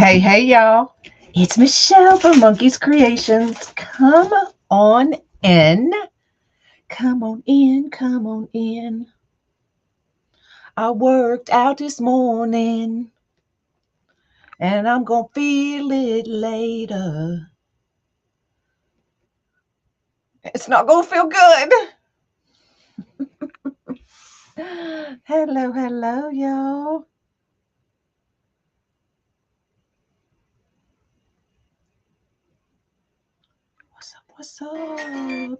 Hey, y'all. It's Michelle from Monkey's Creations. Come on in. Come on in. Come on in. I worked out this morning and I'm going to feel it later. It's not going to feel good. Hello, y'all. What's up?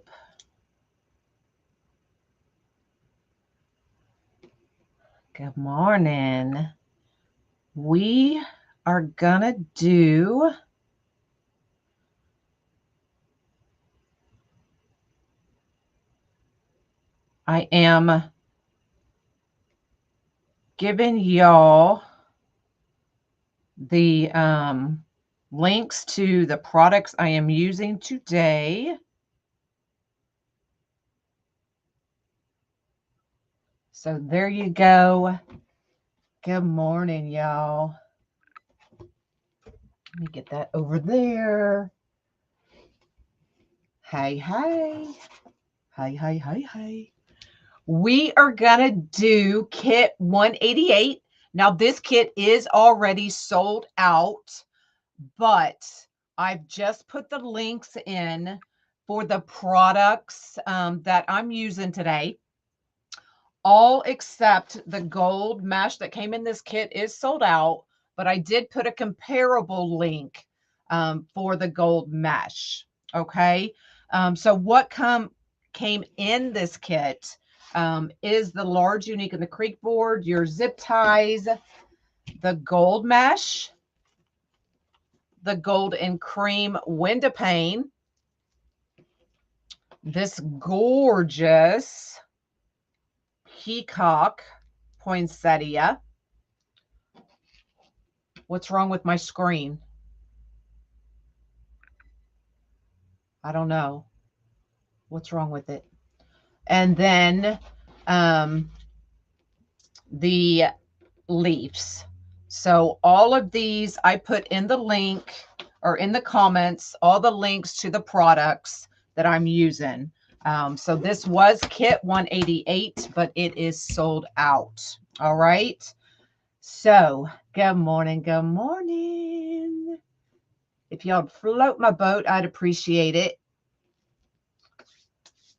Good morning. We are gonna do I am giving y'all the links to the products I am using today. So there you go. Good morning, y'all. Let me get that over there. Hey. We are going to do kit 188. Now, this kit is already sold out, but I've just put the links in for the products that I'm using today. All except the gold mesh that came in this kit is sold out, but I did put a comparable link for the gold mesh. Okay. So what came in this kit is the large, unique, and the creek board, your zip ties, the gold mesh, the gold and cream window pane, this gorgeous Peacock poinsettia. What's wrong with my screen? I don't know. What's wrong with it? And then the leaves. So all of these I put in the link or in the comments, all the links to the products that I'm using. So this was kit 188, but it is sold out. All right. So good morning. Good morning. If y'all float my boat, I'd appreciate it.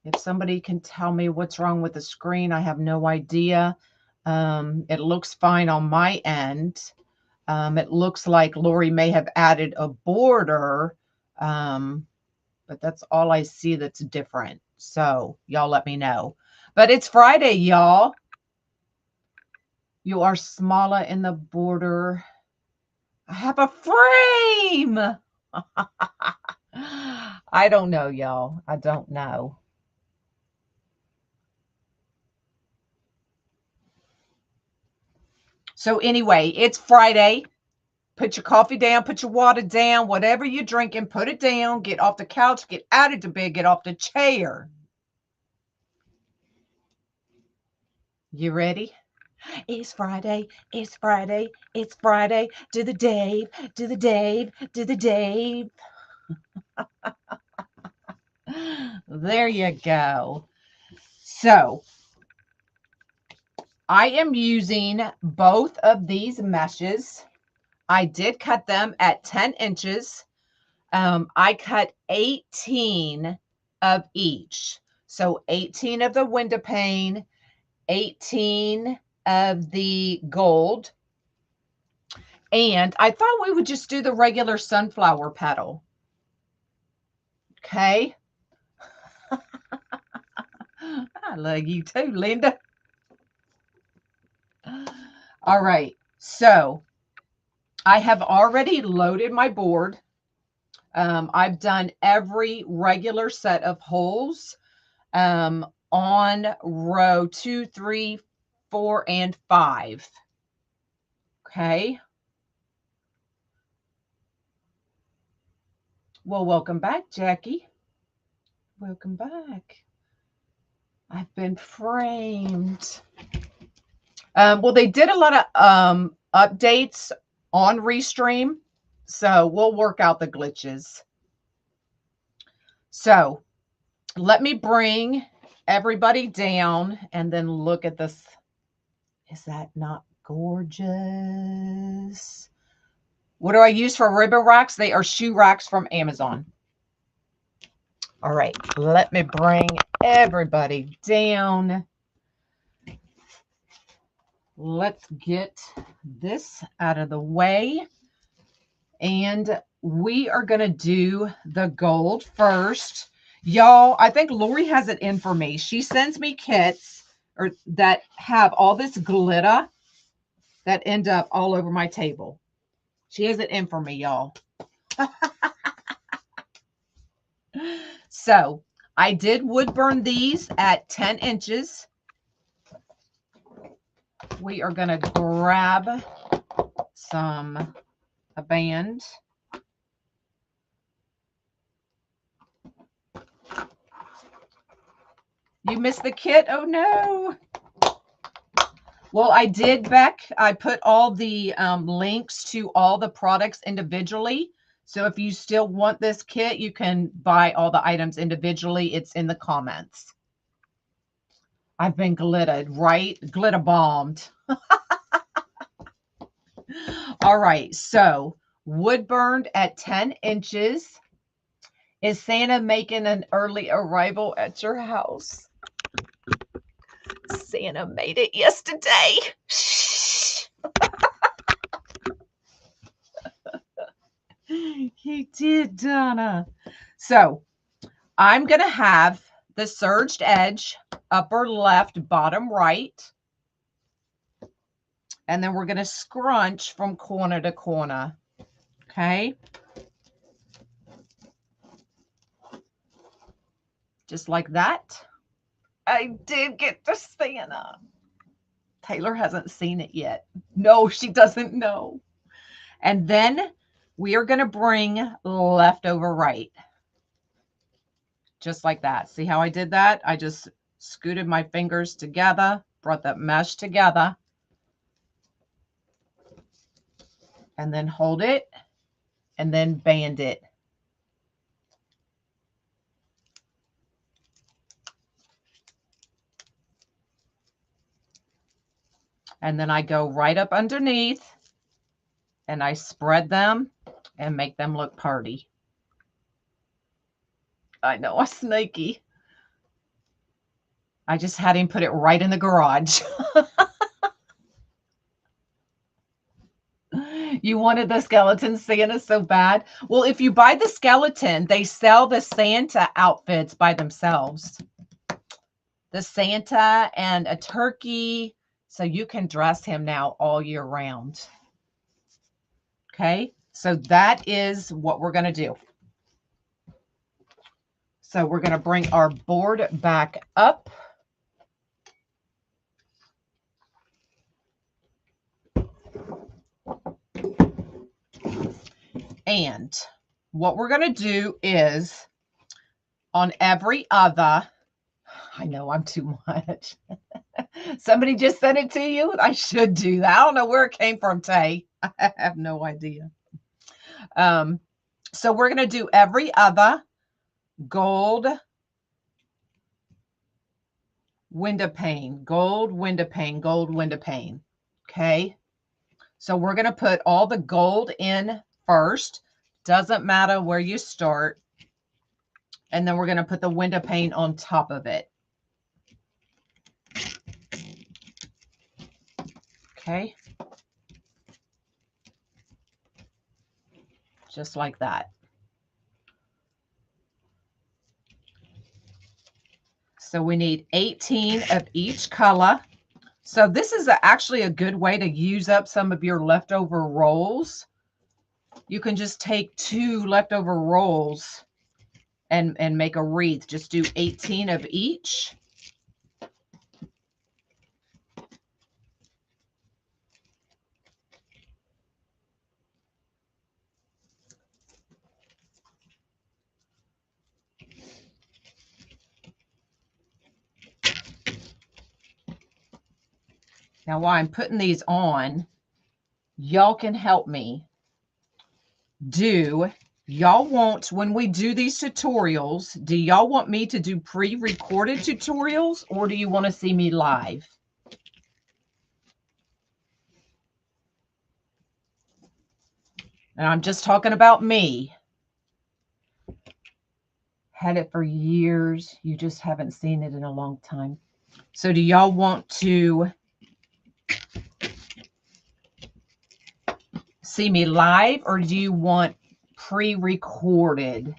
If somebody can tell me what's wrong with the screen, I have no idea. It looks fine on my end. It looks like Lori may have added a border, but that's all I see that's different. So y'all let me know. But it's Friday, y'all. You are smaller in the border. I have a frame. I don't know, y'all. I don't know. So anyway, it's Friday. Put your coffee down, put your water down, whatever you're drinking, put it down, get off the couch, get out of the bed, get off the chair. You ready? It's Friday, it's Friday, it's Friday. Do the Dave, do the Dave, do the Dave. There you go. So I am using both of these meshes. I did cut them at 10 inches. I cut 18 of each. So 18 of the window pane, 18 of the gold. And I thought we would just do the regular sunflower petal. Okay. I love you too, Linda. All right. So I have already loaded my board. I've done every regular set of holes on row 2, 3, 4, and 5. Okay. Well, welcome back, Jackie. Welcome back. I've been framed. Well, they did a lot of updates on Restream. So we'll work out the glitches. So let me bring everybody down and then look at this. Is that not gorgeous? What do I use for ribbon racks? They are shoe racks from Amazon. All right, let me bring everybody down. Let's get this out of the way. And we are going to do the gold first. Y'all, I think Lori has it in for me. She sends me kits that have all this glitter that end up all over my table. She has it in for me, y'all. So I did wood burn these at 10 inches. We are going to grab a band. You missed the kit? Oh no. Well, I did, Beck. I put all the links to all the products individually. So if you still want this kit, you can buy all the items individually. It's in the comments. I've been glittered, right? Glitter bombed. All right. So wood burned at 10 inches. Is Santa making an early arrival at your house? Santa made it yesterday. He did, Donna. So I'm going to have the serged edge, upper left, bottom right. And then we're going to scrunch from corner to corner. Okay. Just like that. I did get the Santa. Taylor hasn't seen it yet. No, she doesn't know. And then we are going to bring left over right. Just like that. See how I did that? I just scooted my fingers together, brought that mesh together, and then hold it, and then band it. And then I go right up underneath, and I spread them and make them look pretty. I know, I'm snaky. I just had him put it right in the garage. You wanted the skeleton Santa so bad. Well, if you buy the skeleton, they sell the Santa outfits by themselves. The Santa and a turkey. So you can dress him now all year round. Okay. So that is what we're going to do. So we're going to bring our board back up. And what we're going to do is on every other, I know I'm too much. Somebody just sent it to you. I should do that. I don't know where it came from, Tay. I have no idea. So we're going to do every other gold window pane, gold window pane, gold window pane. Okay. So we're going to put all the gold in first. Doesn't matter where you start. And then we're going to put the window pane on top of it. Okay. Just like that. So we need 18 of each color. So this is actually a good way to use up some of your leftover rolls. You can just take 2 leftover rolls and make a wreath. Just do 18 of each. Now, while I'm putting these on, y'all can help me. do y'all want, when we do these tutorials, do y'all want me to do pre-recorded tutorials, or do you want to see me live? And I'm just talking about me. Had it for years. You just haven't seen it in a long time. So do y'all want to see me live, or do you want pre-recorded?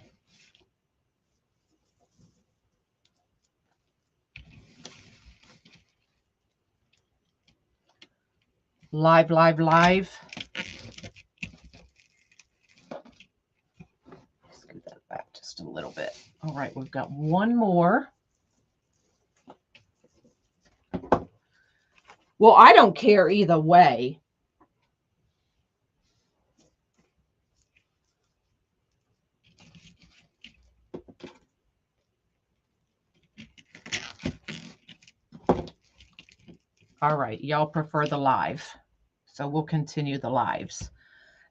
Live, live, live. Scoot that back just a little bit. All right, we've got one more. Well, I don't care either way. All right, y'all prefer the live. So we'll continue the lives.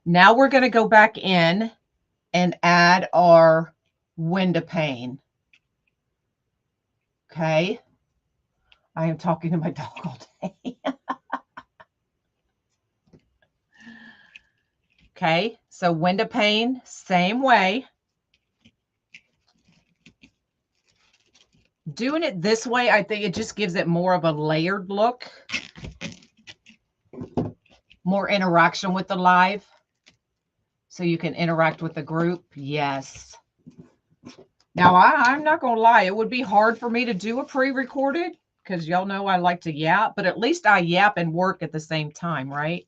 Now we're going to go back in and add our window pane. Okay. I am talking to my dog all day. Okay, so window pane, same way. Doing it this way, I think it just gives it more of a layered look. More interaction with the live. So you can interact with the group. Yes. Now, I'm not going to lie. It would be hard for me to do a pre-recorded because y'all know I like to yap. But at least I yap and work at the same time, right?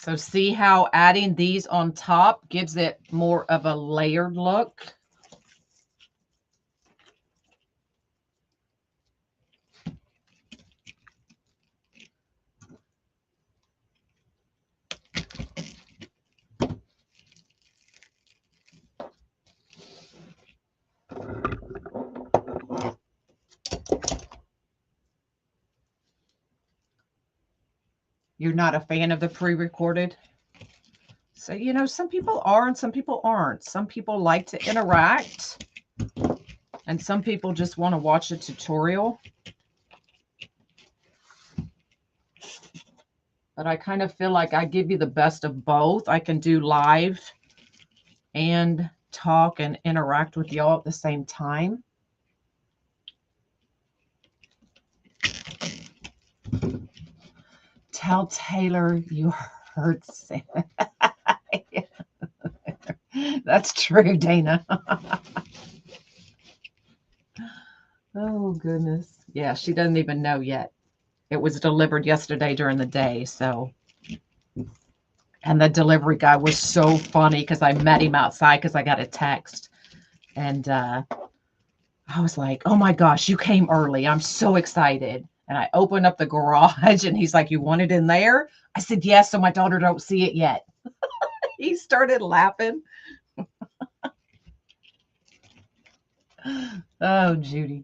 So see how adding these on top gives it more of a layered look. You're not a fan of the pre-recorded? So, you know, some people are and some people aren't. Some people like to interact and some people just want to watch a tutorial. But I kind of feel like I give you the best of both. I can do live and talk and interact with y'all at the same time. Tell Taylor you heard Sam. That's true, Dana. Oh, goodness. Yeah, she doesn't even know yet. It was delivered yesterday during the day, so. And the delivery guy was so funny because I met him outside because I got a text. And I was like, oh, my gosh, you came early. I'm so excited. And I opened up the garage, and he's like, you want it in there? I said, yes, so my daughter don't see it yet. He started laughing. Oh, Judy.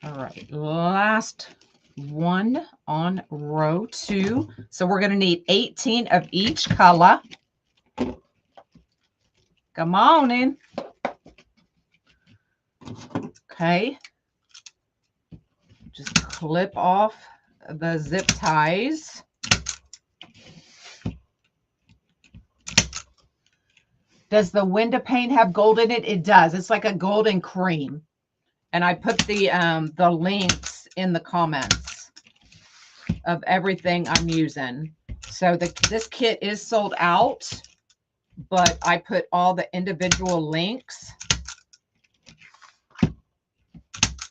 All right, last one on row 2. So we're going to need 18 of each color. Come on in. Okay. Just clip off the zip ties. Does the window pane have gold in it? It does. It's like a golden cream. And I put the links in the comments of everything I'm using. So this kit is sold out, but I put all the individual links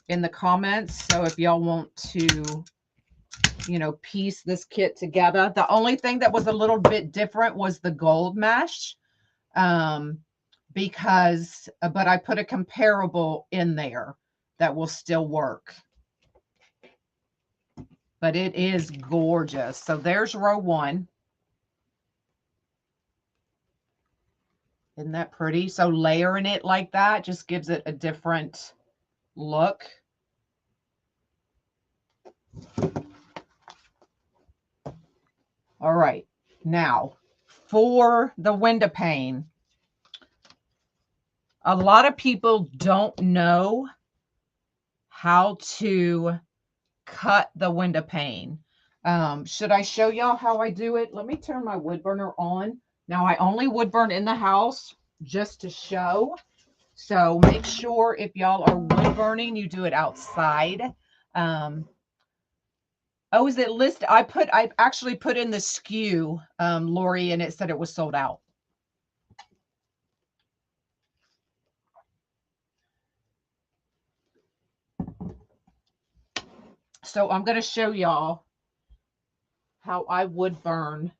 in the comments. So if y'all want to, you know, piece this kit together, the only thing that was a little bit different was the gold mesh, because, but I put a comparable in there that will still work. But it is gorgeous. So there's row 1. Isn't that pretty? So layering it like that just gives it a different look. All right. Now, for the window pane, a lot of people don't know how to cut the window pane. Should I show y'all how I do it? Let me turn my wood burner on. Now, I only wood burn in the house just to show. So make sure if y'all are wood burning, you do it outside. Oh, is it listed? I actually put in the SKU, Lori, and it said it was sold out. So I'm going to show y'all how I would burn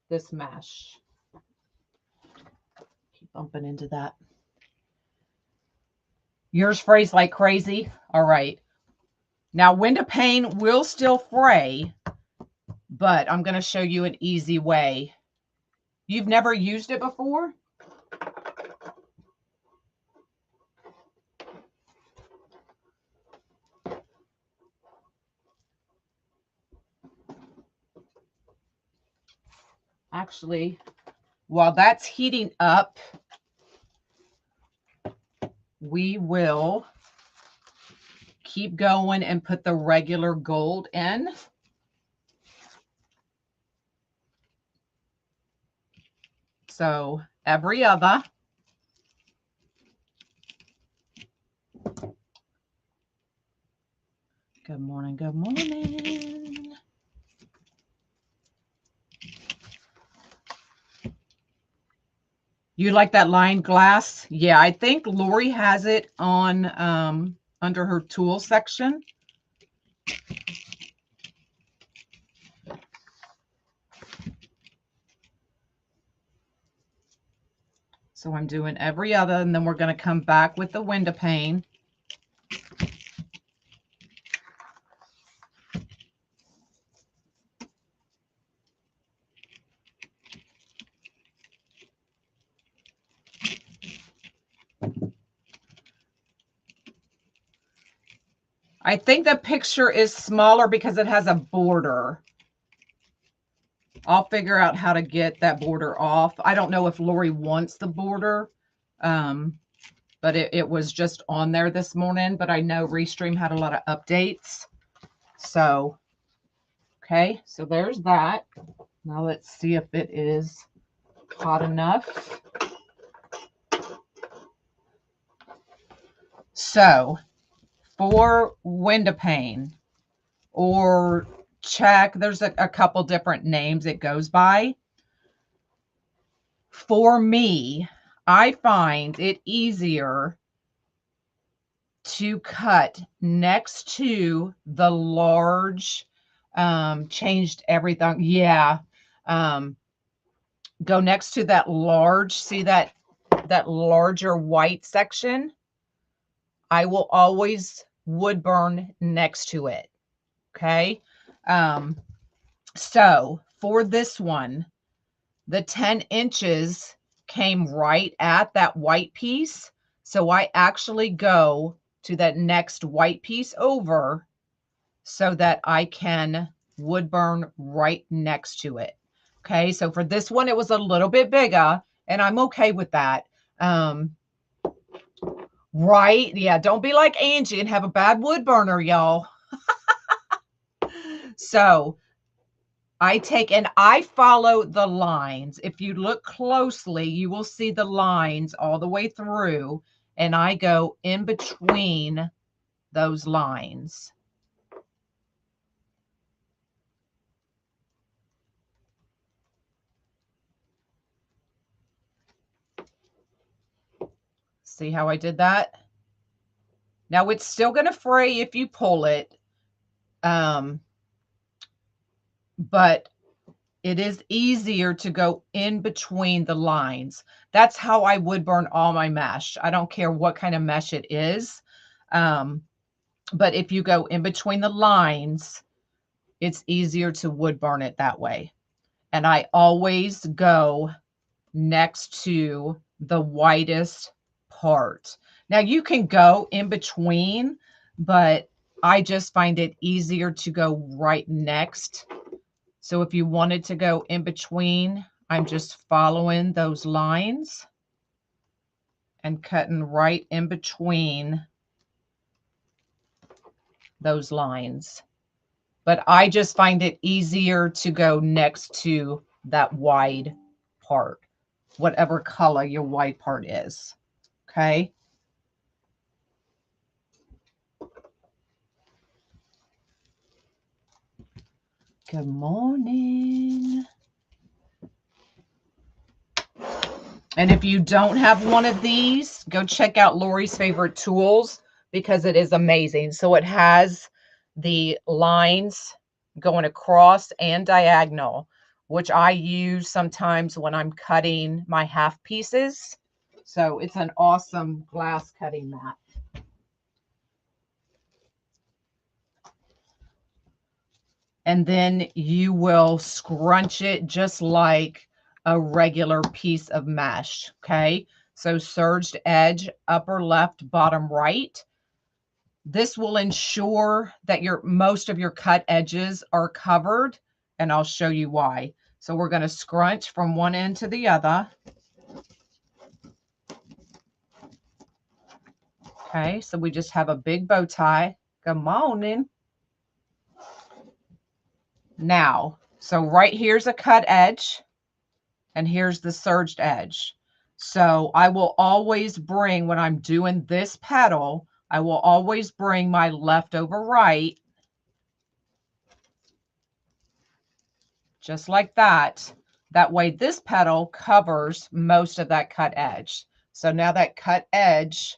this mesh. Keep bumping into that. Yours frays like crazy. All right. Now, window pane will still fray, but I'm going to show you an easy way. You've never used it before? Actually, while that's heating up, we will keep going and put the regular gold in. So every other. Good morning, good morning. You like that lined glass? Yeah, I think Lori has it on under her tool section. So I'm doing every other, and then we're going to come back with the window pane. I think the picture is smaller because it has a border. I'll figure out how to get that border off. I don't know if Lori wants the border, but it was just on there this morning. But I know Restream had a lot of updates. So, okay, so there's that. Now let's see if it is hot enough. So, for window pane or check, there's a couple different names it goes by. For me, I find it easier to cut next to the large, changed everything. Yeah. Go next to that large, see that larger white section? I will always wood burn next to it. Okay. So for this one, the 10 inches came right at that white piece. So I actually go to that next white piece over so that I can wood burn right next to it. Okay. So for this one, it was a little bit bigger and I'm okay with that. Right. Yeah. Don't be like Angie and have a bad wood burner, y'all. So I take and I follow the lines. If you look closely, you will see the lines all the way through, and I go in between those lines. See how I did that? Now it's still going to fray if you pull it. But it is easier to go in between the lines. That's how I wood burn all my mesh. I don't care what kind of mesh it is. But if you go in between the lines, it's easier to wood burn it that way. And I always go next to the widest part. Now you can go in between, but I just find it easier to go right next. So if you wanted to go in between, I'm just following those lines and cutting right in between those lines. But I just find it easier to go next to that wide part, whatever color your wide part is. Okay. Good morning. And if you don't have one of these, go check out Lori's Favorite Tools because it is amazing. So it has the lines going across and diagonal, which I use sometimes when I'm cutting my half pieces. So it's an awesome glass cutting mat. And then you will scrunch it just like a regular piece of mesh. Okay. So serged edge, upper left, bottom right. This will ensure that most of your cut edges are covered, and I'll show you why. So we're going to scrunch from one end to the other. Okay, so we just have a big bow tie. Good morning. Now, so right here's a cut edge, and here's the serged edge. So I will always bring, when I'm doing this petal, I will always bring my left over right, just like that. That way this petal covers most of that cut edge. So now that cut edge,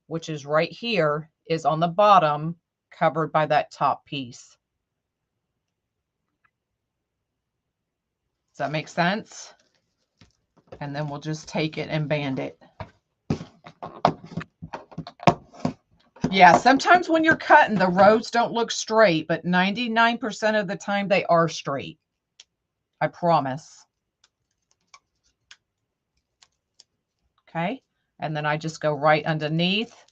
which is right here, is on the bottom, covered by that top piece. Does that make sense? And then we'll just take it and band it. Yeah, sometimes when you're cutting, the rows don't look straight, but 99% of the time they are straight. I promise. Okay, and then I just go right underneath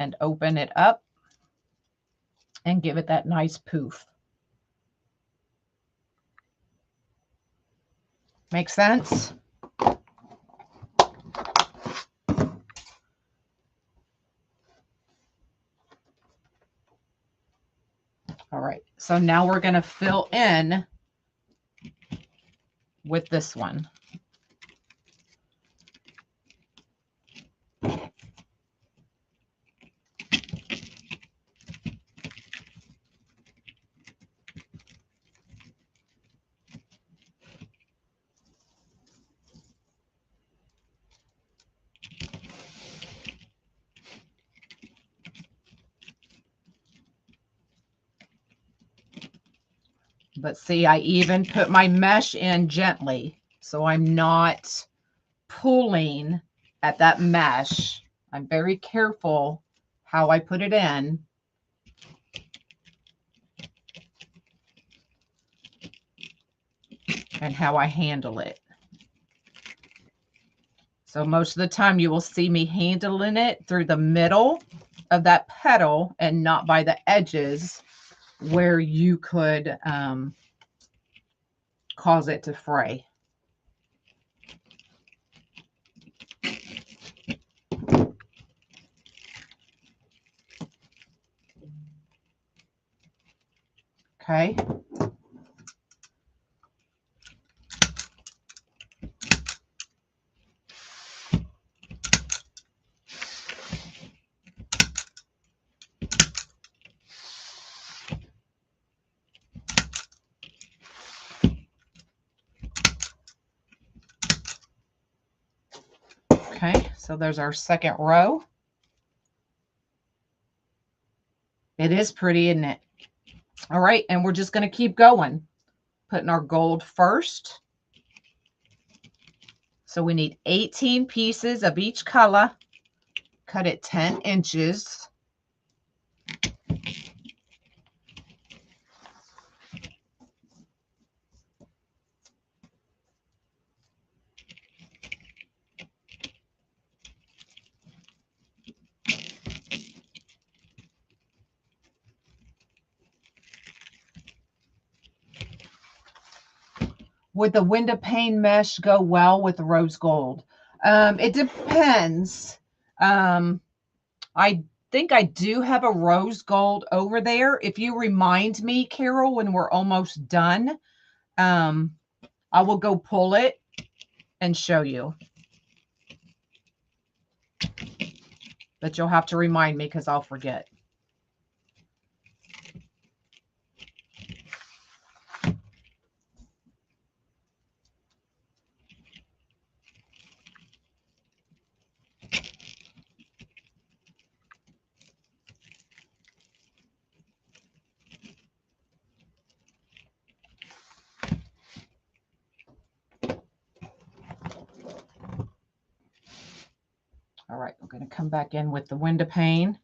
and open it up and give it that nice poof. Make sense? All right, so now we're going to fill in with this one. But see, I even put my mesh in gently, so I'm not pulling at that mesh. I'm very careful how I put it in. And how I handle it. So most of the time you will see me handling it through the middle of that petal and not by the edges where you could cause it to fray. Okay. Okay, so there's our second row. It is pretty, isn't it? All right, and we're just going to keep going. Putting our gold first. So we need 18 pieces of each color. Cut it 10 inches. Would the window pane mesh go well with the rose gold? It depends. I think I do have a rose gold over there. If you remind me, Carol, when we're almost done, I will go pull it and show you. But you'll have to remind me because I'll forget. All right, we're going to come back in with the window pane.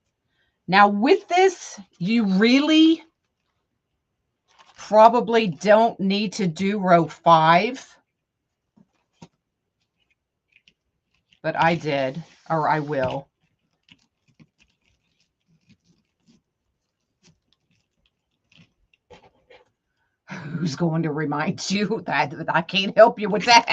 Now with this, you really probably don't need to do row 5. But I did, or I will. Who's going to remind you that I can't help you with that?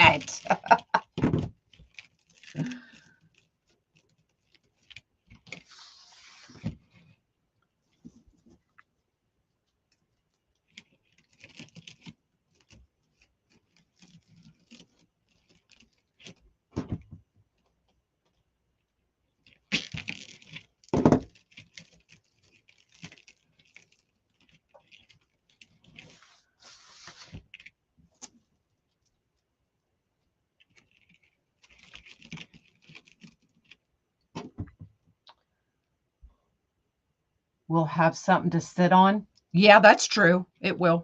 We'll have something to sit on. Yeah, that's true. It will.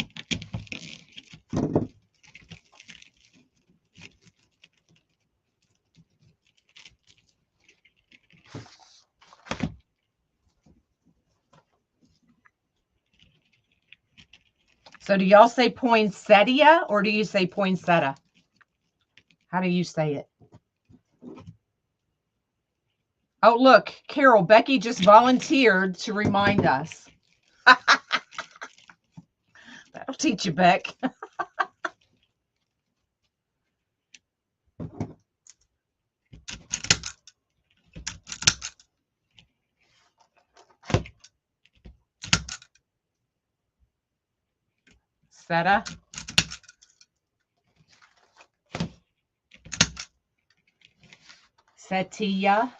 So do y'all say poinsettia or do you say poinsettia? How do you say it? Oh, look, Carol, Becky just volunteered to remind us. That'll teach you, Beck. Seta. Setia.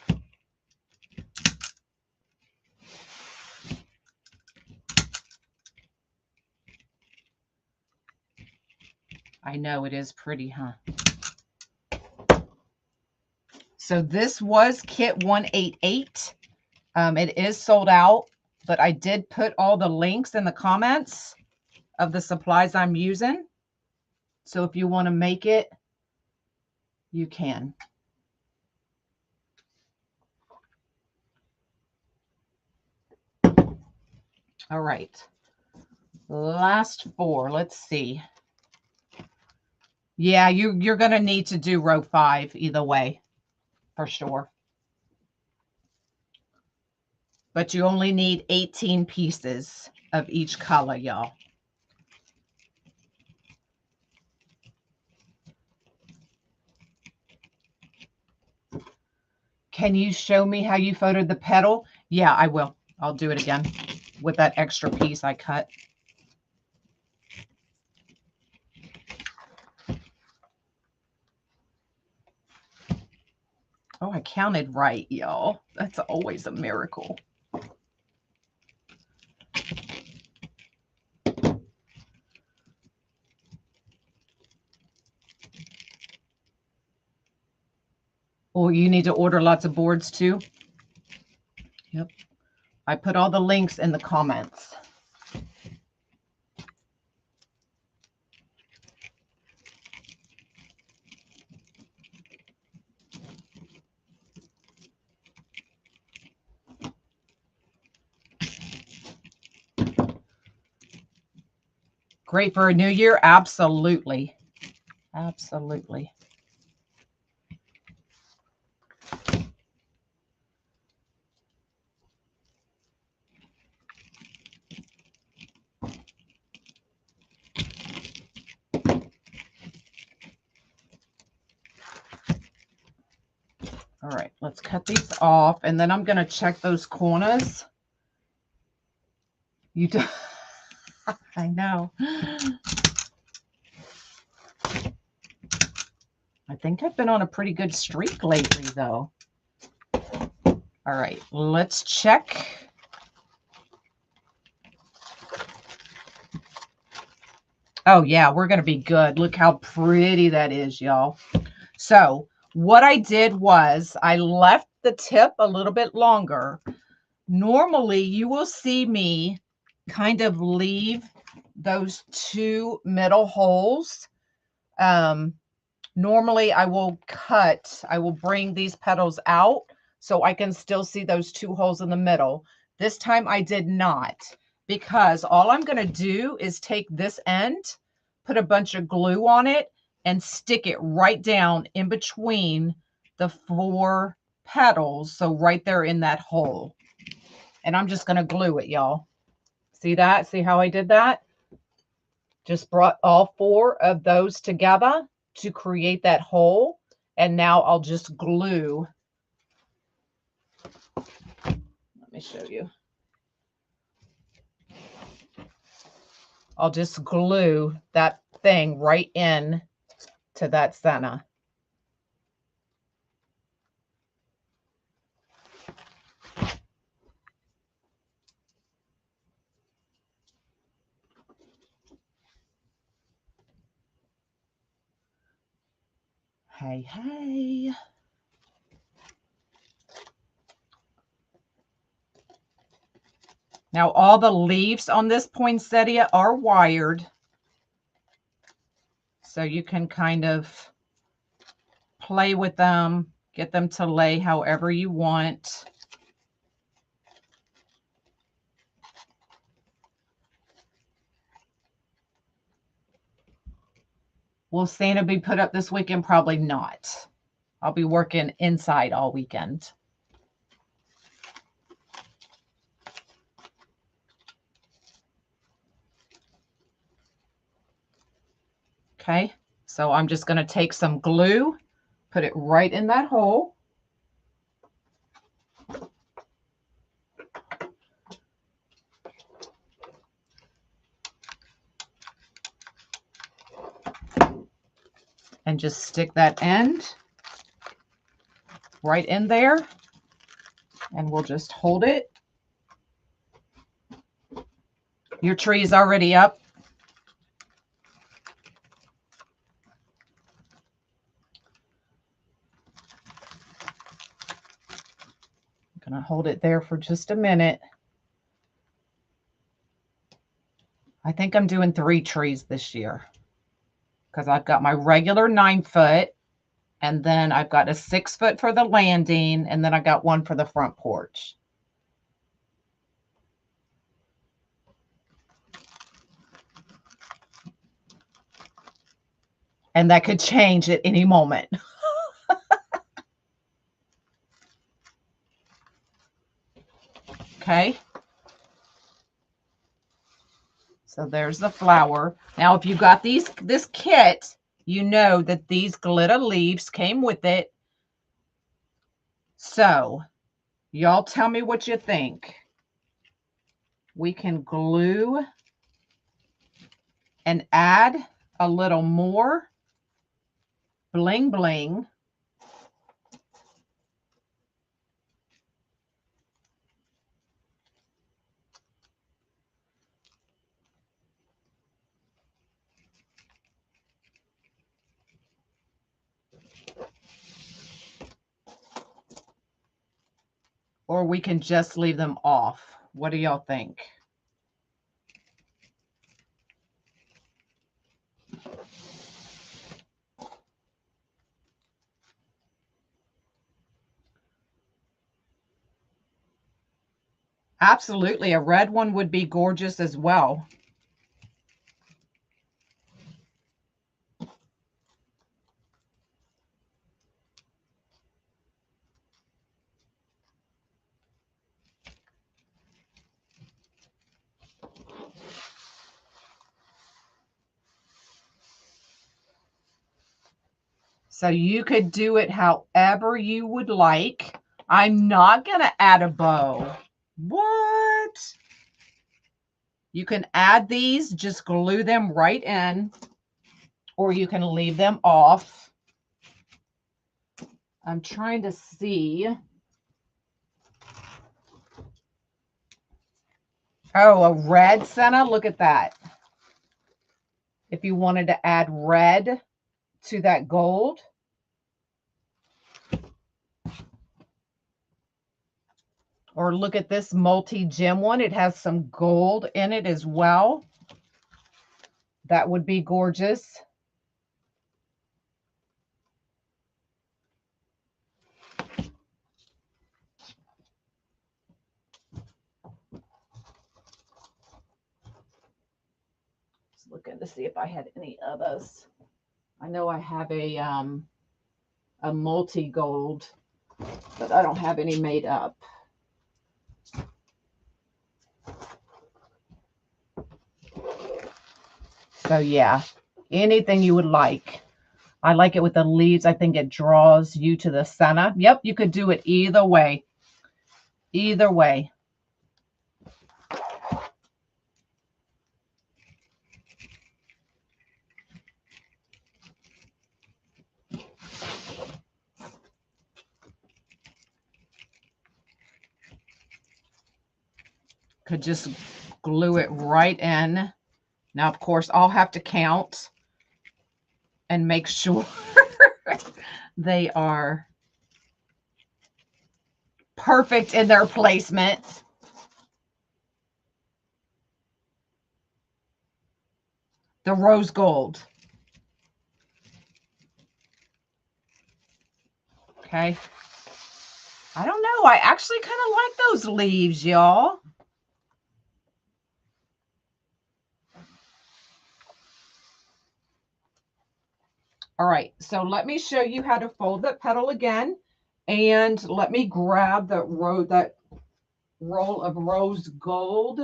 I know it is pretty, huh? So this was kit 188. It is sold out, but I did put all the links in the comments of the supplies I'm using. So if you want to make it, you can. All right. Last 4. Let's see. Yeah, you're going to need to do row 5 either way, for sure. But you only need 18 pieces of each color, y'all. Can you show me how you photoed the petal? Yeah, I will. I'll do it again with that extra piece I cut. Oh, I counted right, y'all. That's always a miracle. Oh, you need to order lots of boards too? Yep. I put all the links in the comments. Great for a new year? Absolutely. Absolutely. All right, let's cut these off, and then I'm going to check those corners. You do. I know. I think I've been on a pretty good streak lately, though. All right, let's check. Oh, yeah, we're going to be good. Look how pretty that is, y'all. So what I did was I left the tip a little bit longer. Normally, you will see me kind of leave those two middle holes. Normally, I will bring these petals out so I can still see those two holes in the middle. This time I did not, because all I'm going to do is take this end, put a bunch of glue on it, and stick it right down in between the 4 petals. So right there in that hole. And I'm just going to glue it, y'all. See that? See how I did that? Just brought all 4 of those together to create that hole. And now I'll just glue. Let me show you. I'll just glue that thing right in to that center. Hey, hey. Now all the leaves on this poinsettia are wired. So you can kind of play with them, get them to lay however you want. Will Santa be put up this weekend? Probably not. I'll be working inside all weekend. Okay, so I'm just going to take some glue, put it right in that hole. And just stick that end right in there. And we'll just hold it. Your tree is already up. I'm going to hold it there for just a minute. I think I'm doing 3 trees this year because I've got my regular 9-foot, and then I've got a 6-foot for the landing, and then I got one for the front porch. And that could change at any moment. Okay. So there's the flower. Now, if you got this kit, you know that these glitter leaves came with it. So y'all tell me what you think. We can glue and add a little more bling bling. Or we can just leave them off. What do y'all think? Absolutely. A red one would be gorgeous as well. So you could do it however you would like. I'm not going to add a bow. What? You can add these, just glue them right in, or you can leave them off. I'm trying to see. Oh, a red senna. Look at that. If you wanted to add red to that gold. Or look at this multi-gem one. It has some gold in it as well. That would be gorgeous. Just looking to see if I had any others. I know I have a multi-gold, but I don't have any made up. So yeah, anything you would like. I like it with the leaves. I think it draws you to the center. Yep, you could do it either way. Either way. Could just glue it right in. Now, of course, I'll have to count and make sure they are perfect in their placement. The rose gold. Okay. I don't know. I actually kind of like those leaves, y'all. All right, so let me show you how to fold that petal again. And let me grab that roll of rose gold.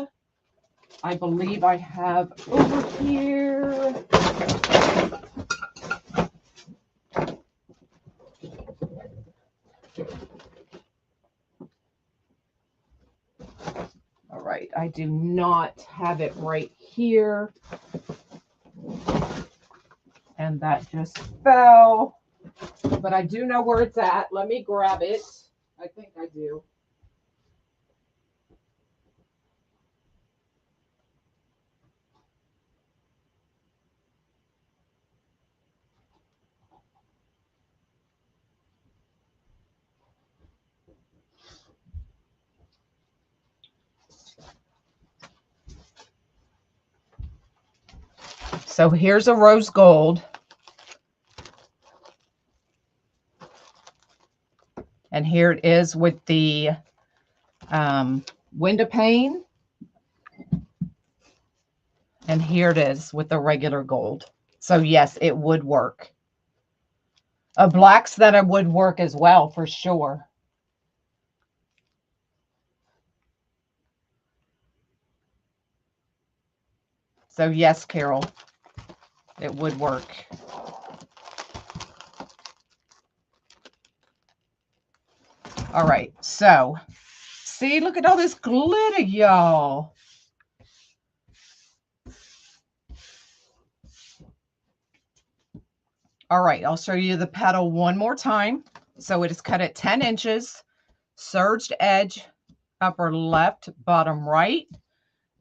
I believe I have over here. All right, I do not have it right here. And that just fell. But I do know where it's at. Let me grab it. I think I do. So here's a rose gold. And here it is with the window pane. And here it is with the regular gold. So yes, it would work. A black senna would work as well, for sure. So yes, Carol, it would work. All right, so see, look at all this glitter, y'all. All right, I'll show you the petal one more time. So it is cut at 10 inches, serged edge, upper left, bottom right,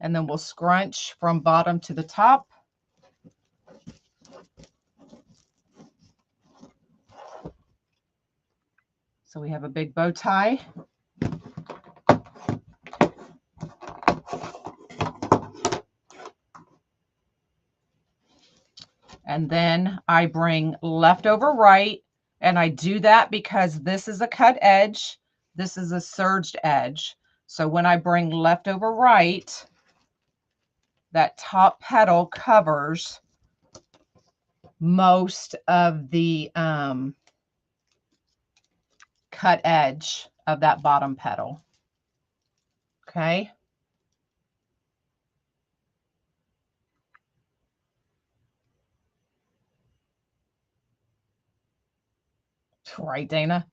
and then we'll scrunch from bottom to the top. So we have a big bow tie. And then I bring left over right, and I do that because this is a cut edge. This is a serged edge. So when I bring left over right, that top petal covers most of the cut edge of that bottom petal. Okay. Right, Dana?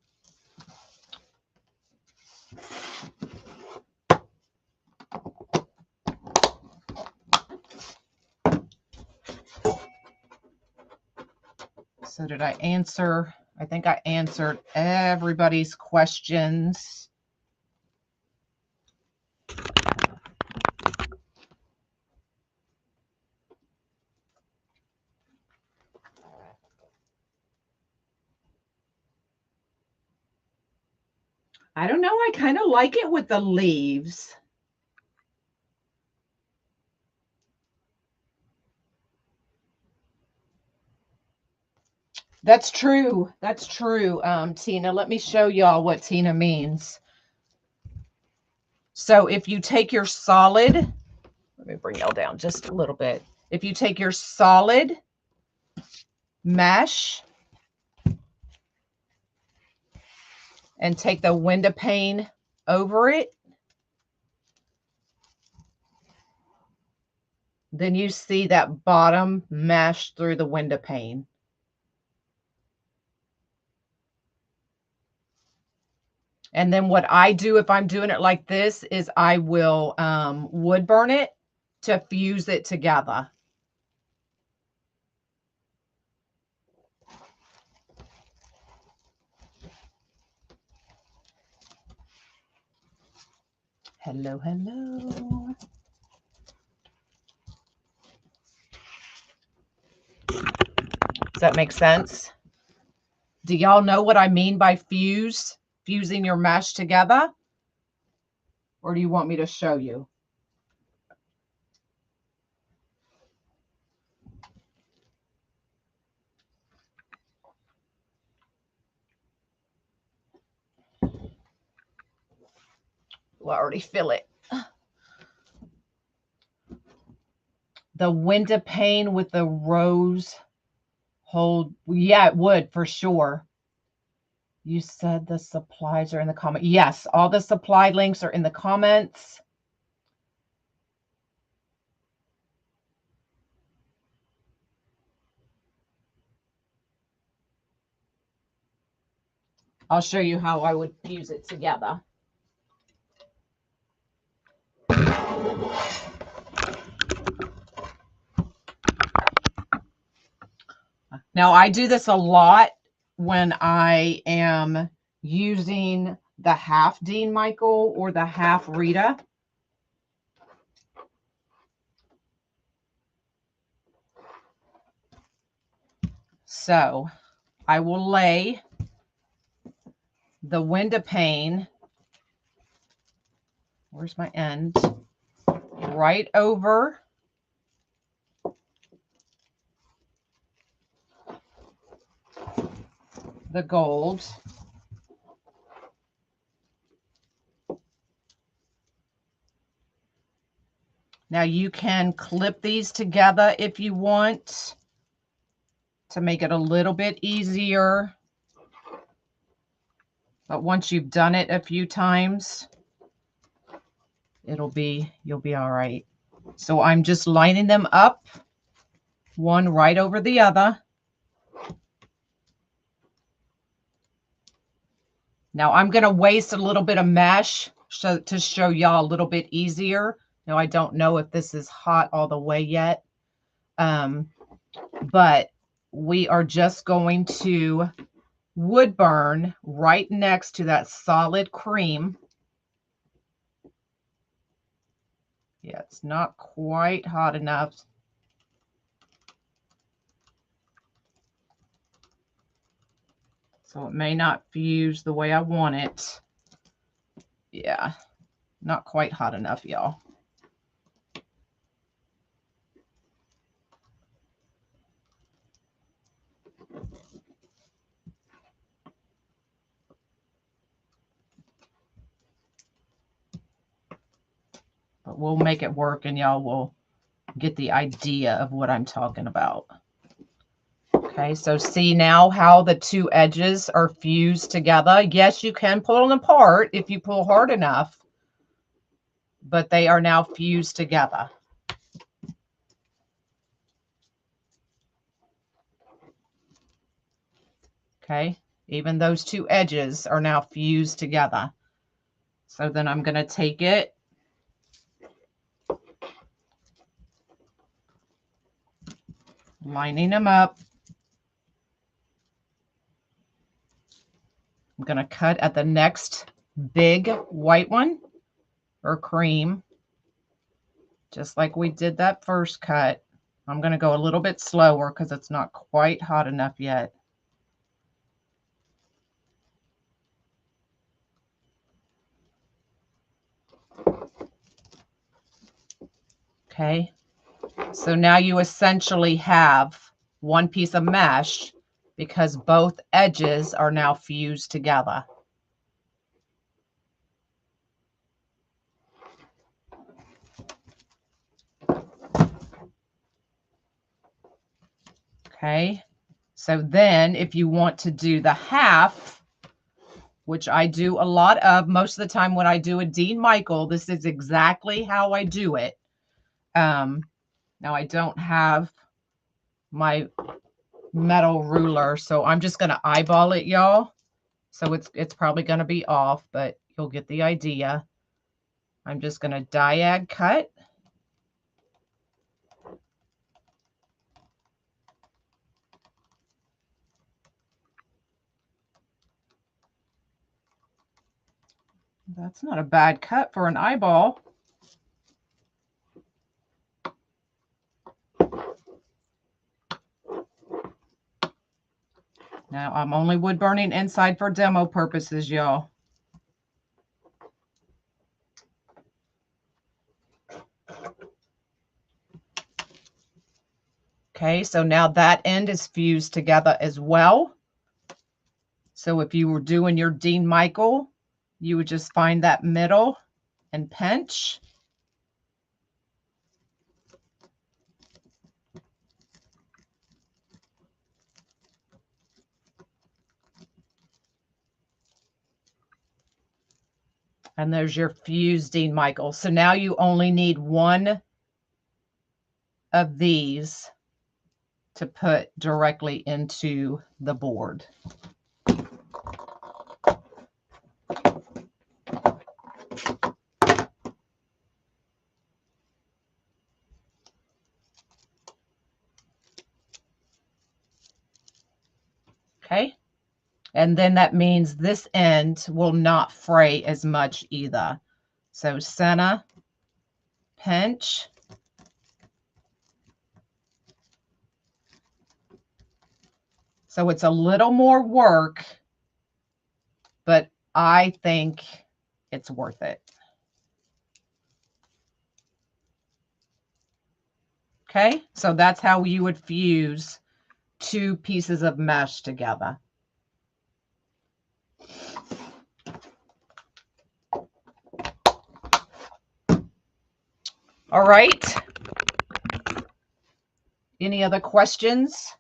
So did I answer? I think I answered everybody's questions. I don't know. I kind of like it with the leaves. That's true. That's true, Tina. Let me show y'all what Tina means. So if you take your solid, let me bring y'all down just a little bit. If you take your solid mesh and take the window pane over it, then you see that bottom mesh through the window pane. And then what I do if I'm doing it like this is I will wood burn it to fuse it together. Hello, hello. Does that make sense? Do y'all know what I mean by fusing your mesh together? Or do you want me to show you? Well, I already feel it. The window pane with the rose hold. Yeah, it would for sure. You said the supplies are in the comment. Yes, all the supply links are in the comments. I'll show you how I would fuse it together. Now, I do this a lot when I am using the half Dean Michael or the half Rita. So I will lay the window pane, where's my end, right over the gold. Now you can clip these together if you want to make it a little bit easier. But once you've done it a few times, you'll be all right. So I'm just lining them up, one right over the other. Now I'm going to waste a little bit of mesh to show y'all a little bit easier. Now I don't know if this is hot all the way yet, but we are just going to wood burn right next to that solid cream. Yeah, it's not quite hot enough. So it may not fuse the way I want it. Yeah, not quite hot enough, y'all. But we'll make it work and y'all will get the idea of what I'm talking about. Okay, so see now how the two edges are fused together. Yes, you can pull them apart if you pull hard enough, but they are now fused together. Okay, Even those two edges are now fused together. So then I'm going to take it, lining them up. I'm going to cut at the next big white one or cream, just like we did that first cut. I'm going to go a little bit slower because it's not quite hot enough yet. Okay, so now you essentially have one piece of mesh because both edges are now fused together. Okay, so then if you want to do the half, which I do a lot of, most of the time when I do a Dean Michael, this is exactly how I do it. Now I don't have my metal ruler, so I'm just going to eyeball it, y'all. So it's probably going to be off, but you'll get the idea. I'm just going to diag cut. That's not a bad cut for an eyeball. Now I'm only wood burning inside for demo purposes, y'all. Okay, so now that end is fused together as well. So if you were doing your Dean Michael, you would just find that middle and pinch. And there's your fused Dean Michael. So now you only need one of these to put directly into the board. Okay. And then that means this end will not fray as much either. So center, pinch. So it's a little more work, but I think it's worth it. Okay, so that's how you would fuse two pieces of mesh together. All right. Any other questions?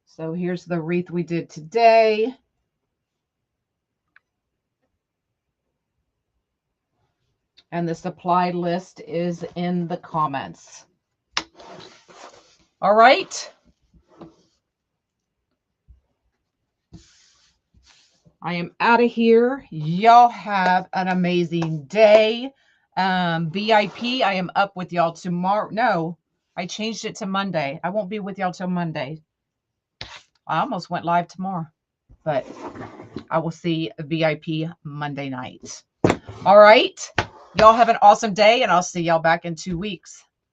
So here's the wreath we did today. And the supply list is in the comments. All right. I am out of here. Y'all have an amazing day. VIP, I am up with y'all tomorrow. No, I changed it to Monday. I won't be with y'all till Monday. I almost went live tomorrow, but I will see VIP Monday night. All right. Y'all have an awesome day, and I'll see y'all back in 2 weeks.